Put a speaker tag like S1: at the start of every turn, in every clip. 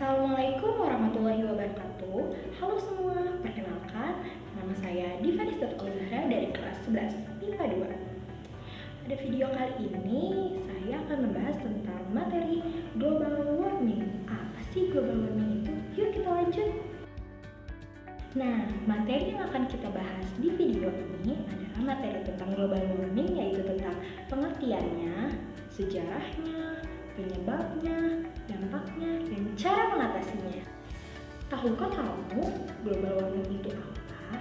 S1: Assalamualaikum warahmatullahi wabarakatuh. Halo semua, perkenalkan nama saya Divanis.Olzahra dari kelas 11 MIPA 2. Pada video kali ini saya akan membahas tentang materi global warming. Apa sih global warming itu? Yuk kita lanjut. Nah, materi yang akan kita bahas di video ini adalah materi tentang global warming, yaitu tentang pengertiannya, sejarahnya, penyebabnya, dampaknya, dan cara mengatasinya. Tahukah kamu global warming itu apa?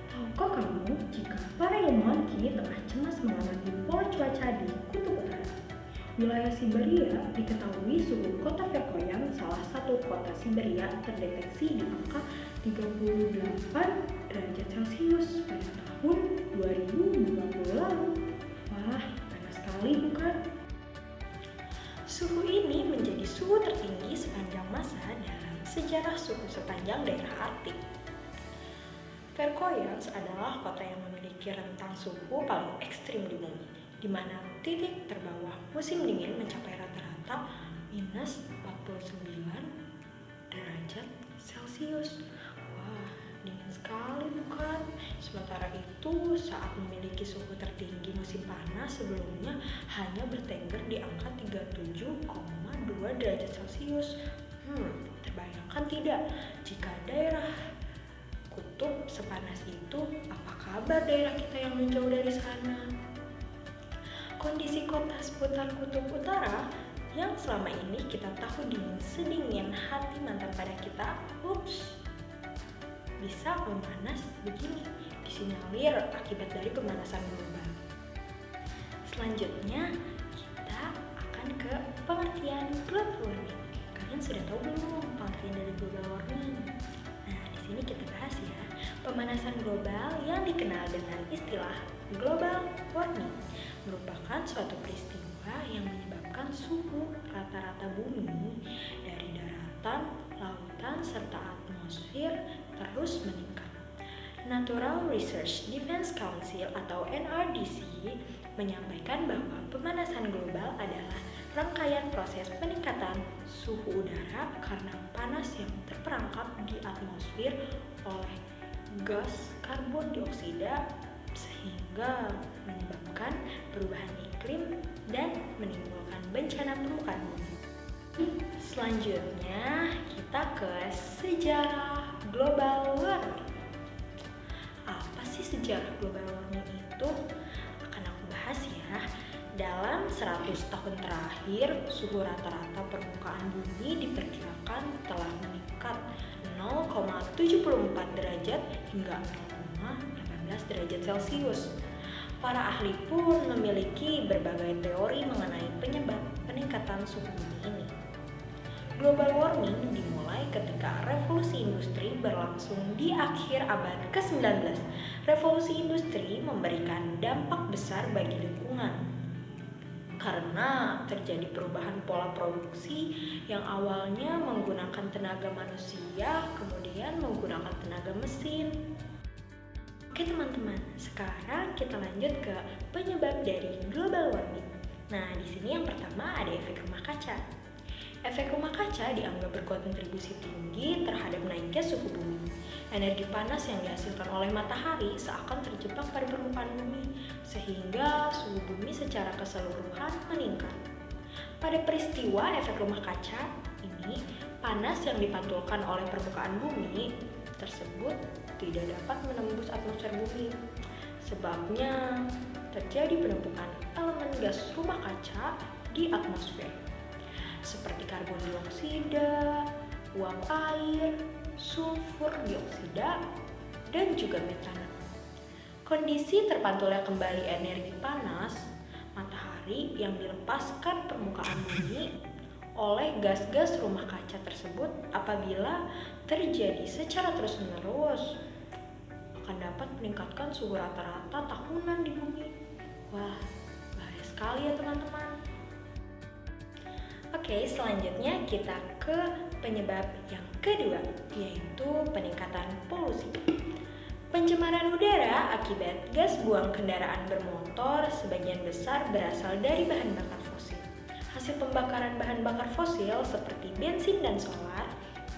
S1: Tahukah kamu jika para ilmuwan kini tengah cemas mengamati pola cuaca di kutub utara? Wilayah Siberia diketahui suhu kota Verkhoyan, salah satu kota Siberia, terdeteksi di angka 38 derajat Celcius pada tahun 2020 lalu. Wah, panas sekali bukan? Suhu ini menjadi suhu tertinggi sepanjang masa dalam sejarah suhu sepanjang daerah Arktik. Verkhoyan adalah kota yang memiliki rentang suhu paling ekstrim di bumi, di mana titik terbawah musim dingin mencapai rata-rata minus 49 derajat Celcius. Wah, dingin sekali bukan? Sementara itu, saat memiliki suhu tertinggi musim panas sebelumnya hanya bertengger di angka 37,2 derajat Celcius. Terbayangkan tidak jika daerah kutub sepanas itu, apa kabar daerah kita yang menjauh dari sana? Kondisi kota seputar kutub utara yang selama ini kita tahu dingin sedingin hati mantan pada kita, bisa memanas begini, disinyalir akibat dari pemanasan global. Selanjutnya kita akan ke pengertian global warming. Kalian sudah tahu belum pengertian dari global warming? Nah, di sini kita bahas ya, pemanasan global yang dikenal dengan istilah global warming merupakan suatu peristiwa yang menyebabkan suhu rata-rata bumi dari daratan, lautan, serta atmosfer terus meningkat. Natural Research Defense Council atau NRDC menyampaikan bahwa pemanasan global adalah rangkaian proses peningkatan suhu udara karena panas yang terperangkap di atmosfer oleh gas karbon dioksida sehingga menyebabkan perubahan iklim dan menimbulkan bencana permukaan bumi. Selanjutnya kita ke sejarah global warming. Apa sih sejarah global warming itu? Akan aku bahas ya. Dalam 100 tahun terakhir, suhu rata-rata permukaan bumi diperkirakan telah meningkat 0,74 derajat hingga 0,18 derajat Celcius. Para ahli pun memiliki berbagai teori mengenai penyebab peningkatan suhu bumi ini. Global warming dimulai ketika revolusi industri berlangsung di akhir abad ke-19. Revolusi industri memberikan dampak besar bagi lingkungan karena terjadi perubahan pola produksi yang awalnya menggunakan tenaga manusia, kemudian menggunakan tenaga mesin. Oke teman-teman, sekarang kita lanjut ke penyebab dari global warming. Nah, di sini yang pertama ada efek rumah kaca. Efek rumah kaca dianggap berkontribusi tinggi terhadap naiknya suhu bumi. Energi panas yang dihasilkan oleh matahari seakan terjebak pada permukaan bumi, sehingga suhu bumi secara keseluruhan meningkat. Pada peristiwa efek rumah kaca ini, panas yang dipantulkan oleh permukaan bumi tersebut tidak dapat menembus atmosfer bumi. Sebabnya terjadi penumpukan elemen gas rumah kaca di atmosfer, seperti karbon dioksida, uap air, sulfur dioksida, dan juga metana. Kondisi terpantulnya kembali energi panas matahari yang dilepaskan permukaan bumi oleh gas-gas rumah kaca tersebut apabila terjadi secara terus-menerus akan dapat meningkatkan suhu rata-rata tahunan di bumi. Wah, bahaya sekali ya teman-teman. Oke, selanjutnya kita ke penyebab yang kedua, yaitu peningkatan polusi. Pencemaran udara akibat gas buang kendaraan bermotor sebagian besar berasal dari bahan bakar fosil. hasil pembakaran bahan bakar fosil seperti bensin dan solar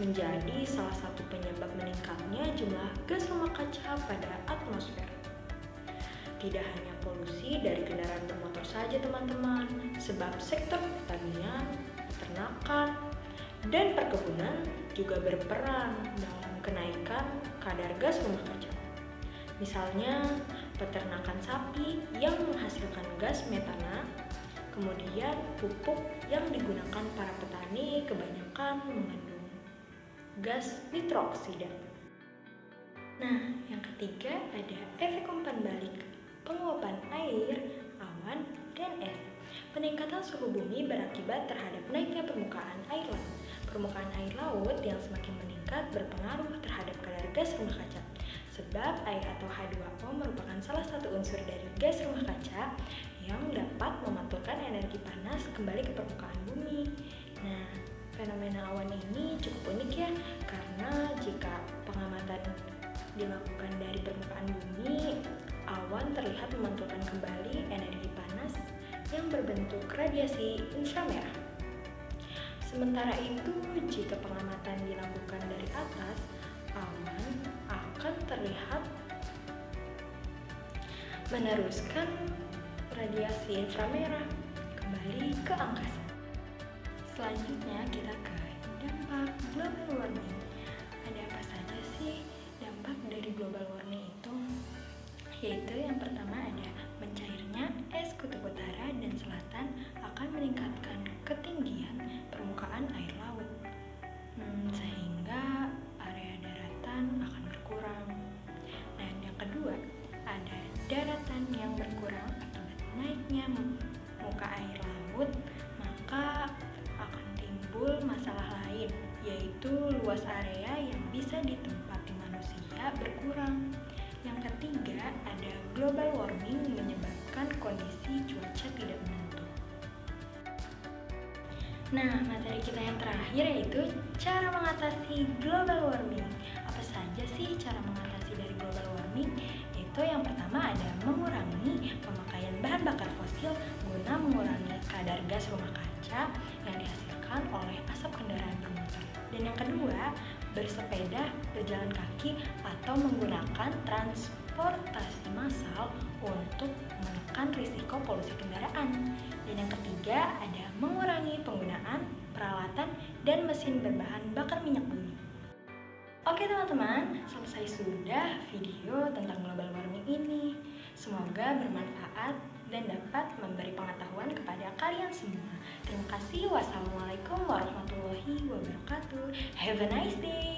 S1: menjadi salah satu penyebab meningkatnya jumlah gas rumah kaca pada atmosfer. Tidak hanya polusi dari kendaraan bermotor saja teman-teman, sebab sektor pertanian, peternakan, dan perkebunan juga berperan dalam kenaikan kadar gas rumah kaca. Misalnya, peternakan sapi yang menghasilkan gas metana, kemudian pupuk yang digunakan para petani kebanyakan mengandung gas nitroksida. Nah, yang ketiga ada efek umpan balik, penguapan air, awan, dan es. Peningkatan suhu bumi berakibat terhadap naiknya permukaan air laut. Permukaan air laut yang semakin meningkat berpengaruh terhadap kadar gas rumah kaca. Sebab air atau H2O merupakan salah satu unsur dari gas rumah kaca yang dapat memantulkan energi panas kembali ke permukaan bumi. Nah, fenomena awan ini cukup unik ya, karena jika pengamatan dilakukan dari permukaan bumi, awan terlihat memantulkan kembali energi panas yang berbentuk radiasi inframerah. Sementara itu, jika pengamatan dilakukan dari atas, awan akan terlihat meneruskan radiasi inframerah kembali ke angkasa. Selanjutnya kita ke dampak global warming. Ada apa saja sih dampak dari global warming itu? Yaitu yang pertama ada mencairnya es kutub utara dan selatan akan meningkatkan ketinggian permukaan air laut, sehingga area daratan akan berkurang. Dan yang kedua ada daratan yang berkurang akibat naiknya muka air laut, maka akan timbul masalah lain, yaitu luas area yang bisa ditempati manusia berkurang. Yang ketiga, ada global warming menyebabkan kondisi cuaca tidak menentu. Nah, materi kita yang terakhir yaitu cara mengatasi global warming. Apa saja sih cara mengatasi dari global warming? Itu yang pertama ada mengurangi pemakaian bahan bakar fosil guna mengurangi kadar gas rumah kaca yang dihasilkan oleh asap kendaraan bermotor. Dan yang kedua, bersepeda, berjalan kaki, atau menggunakan transportasi massal untuk menekan risiko polusi kendaraan. Dan yang ketiga, ada mengurangi penggunaan peralatan dan mesin berbahan bakar minyak bumi. Oke teman-teman, selesai sudah video tentang global warming ini. Semoga bermanfaat dan dapat memberi pengetahuan kepada kalian semua. Terima kasih. Wassalamualaikum warahmatullahi wabarakatuh. Have a nice day.